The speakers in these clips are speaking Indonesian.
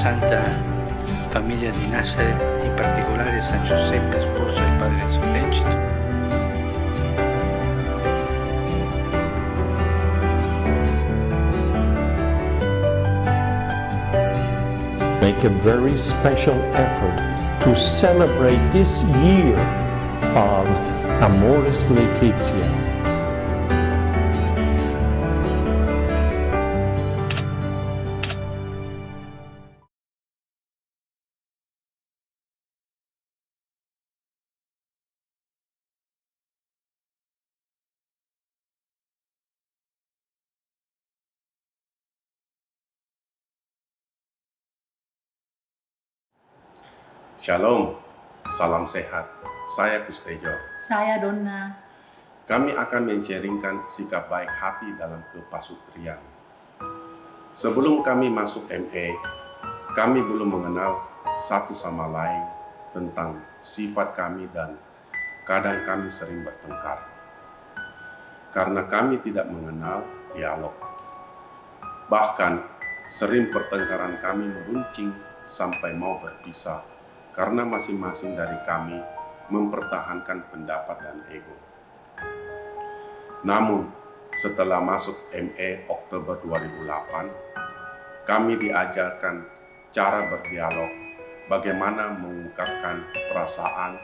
Santa Famiglia di Nazareth, in particolare San Giuseppe, sposo e padre sollecito. Make a very special effort to celebrate this year of Amoris Laetitia. Shalom, salam sehat. Saya Kustejo. Saya Donna. Kami akan men-sharingkan sikap baik hati dalam kepasutrian. Sebelum kami masuk MA, kami belum mengenal satu sama lain tentang sifat kami dan kadang kami sering bertengkar. Karena kami tidak mengenal dialog. Bahkan sering pertengkaran kami meruncing sampai mau berpisah karena masing-masing dari kami mempertahankan pendapat dan ego. Namun, setelah masuk MA Oktober 2008, kami diajarkan cara berdialog, bagaimana mengungkapkan perasaan,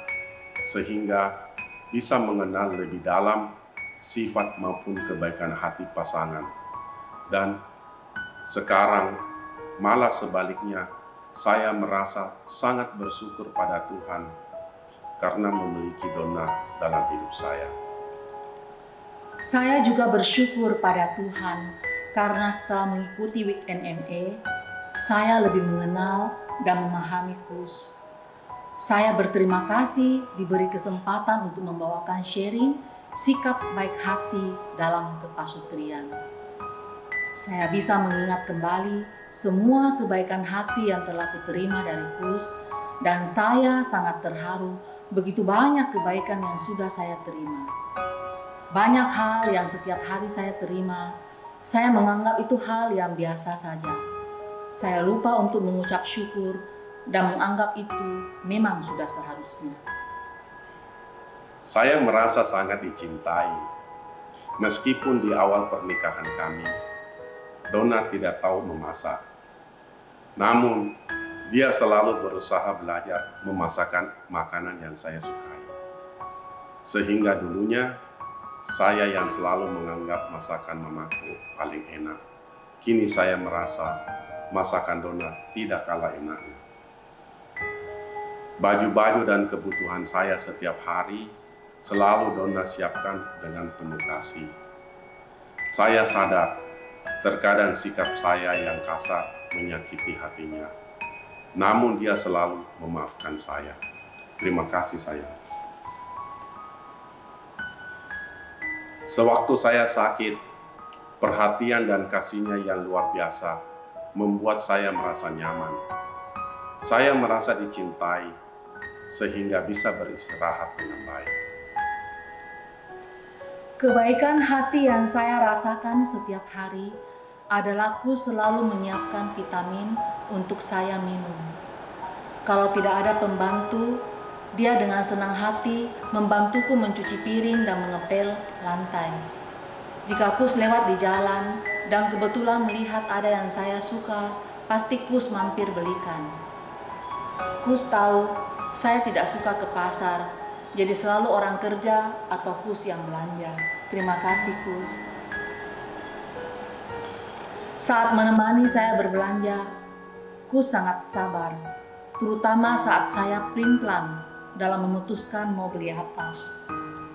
sehingga bisa mengenal lebih dalam sifat maupun kebaikan hati pasangan. Dan sekarang malah sebaliknya, saya merasa sangat bersyukur pada Tuhan karena memiliki Donna dalam hidup saya. Saya juga bersyukur pada Tuhan karena setelah mengikuti weekend MA, saya lebih mengenal dan memahami Kus. Saya berterima kasih diberi kesempatan untuk membawakan sharing sikap baik hati dalam kepasutrian. Saya bisa mengingat kembali semua kebaikan hati yang telah kuterima dari Kus, dan saya sangat terharu begitu banyak kebaikan yang sudah saya terima. Banyak hal yang setiap hari saya terima, saya menganggap itu hal yang biasa saja. Saya lupa untuk mengucap syukur dan menganggap itu memang sudah seharusnya. Saya merasa sangat dicintai, meskipun di awal pernikahan kami, Donna tidak tahu memasak. Namun, dia selalu berusaha belajar memasakkan makanan yang saya sukai. Sehingga dulunya, saya yang selalu menganggap masakan mamaku paling enak. Kini saya merasa masakan Donna tidak kalah enaknya. Baju-baju dan kebutuhan saya setiap hari selalu Donna siapkan dengan penuh kasih. Saya sadar, terkadang sikap saya yang kasar menyakiti hatinya. Namun dia selalu memaafkan saya. Terima kasih sayang. Sewaktu saya sakit, perhatian dan kasihnya yang luar biasa membuat saya merasa nyaman. Saya merasa dicintai sehingga bisa beristirahat dengan baik. Kebaikan hati yang saya rasakan setiap hari adalah Kus selalu menyiapkan vitamin untuk saya minum. Kalau tidak ada pembantu, dia dengan senang hati membantuku mencuci piring dan mengepel lantai. Jika Kus lewat di jalan dan kebetulan melihat ada yang saya suka, pasti Kus mampir belikan. Kus tahu saya tidak suka ke pasar, jadi selalu orang kerja atau Kus yang belanja. Terima kasih Kus. Saat menemani saya berbelanja, Kus sangat sabar, terutama saat saya pelin-pelan dalam memutuskan mau beli apa.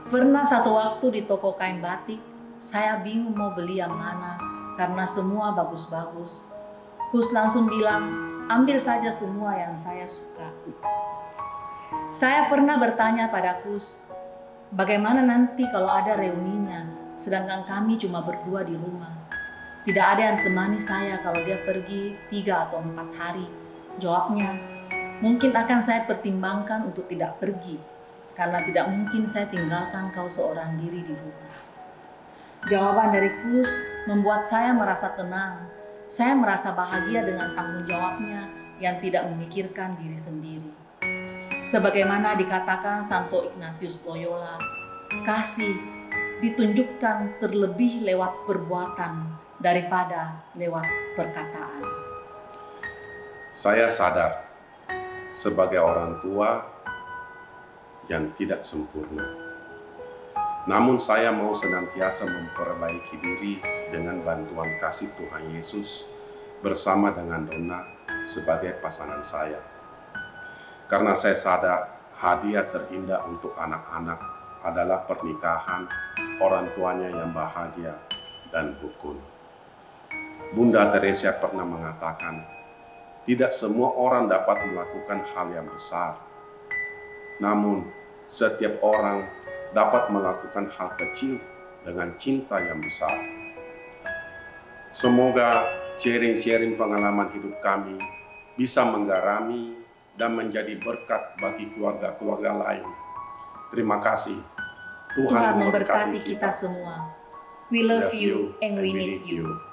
Pernah satu waktu di toko kain batik, saya bingung mau beli yang mana karena semua bagus-bagus. Kus langsung bilang, ambil saja semua yang saya suka. Saya pernah bertanya pada Kus, bagaimana nanti kalau ada reuninya, sedangkan kami cuma berdua di rumah. Tidak ada yang temani saya kalau dia pergi 3 atau 4 hari. Jawabnya, mungkin akan saya pertimbangkan untuk tidak pergi, karena tidak mungkin saya tinggalkan kau seorang diri di rumah. Jawaban dari Kus membuat saya merasa tenang. Saya merasa bahagia dengan tanggung jawabnya yang tidak memikirkan diri sendiri. Sebagaimana dikatakan Santo Ignatius Loyola, kasih ditunjukkan terlebih lewat perbuatan daripada lewat perkataan. Saya sadar sebagai orang tua yang tidak sempurna. Namun saya mau senantiasa memperbaiki diri dengan bantuan kasih Tuhan Yesus bersama dengan Donna sebagai pasangan saya. Karena saya sadar hadiah terindah untuk anak-anak adalah pernikahan orang tuanya yang bahagia dan rukun. Bunda Teresa pernah mengatakan, tidak semua orang dapat melakukan hal yang besar. Namun, setiap orang dapat melakukan hal kecil dengan cinta yang besar. Semoga sharing-sharing pengalaman hidup kami bisa menggarami dan menjadi berkat bagi keluarga-keluarga lain. Terima kasih. Tuhan memberkati kita semua. We love you and we need you.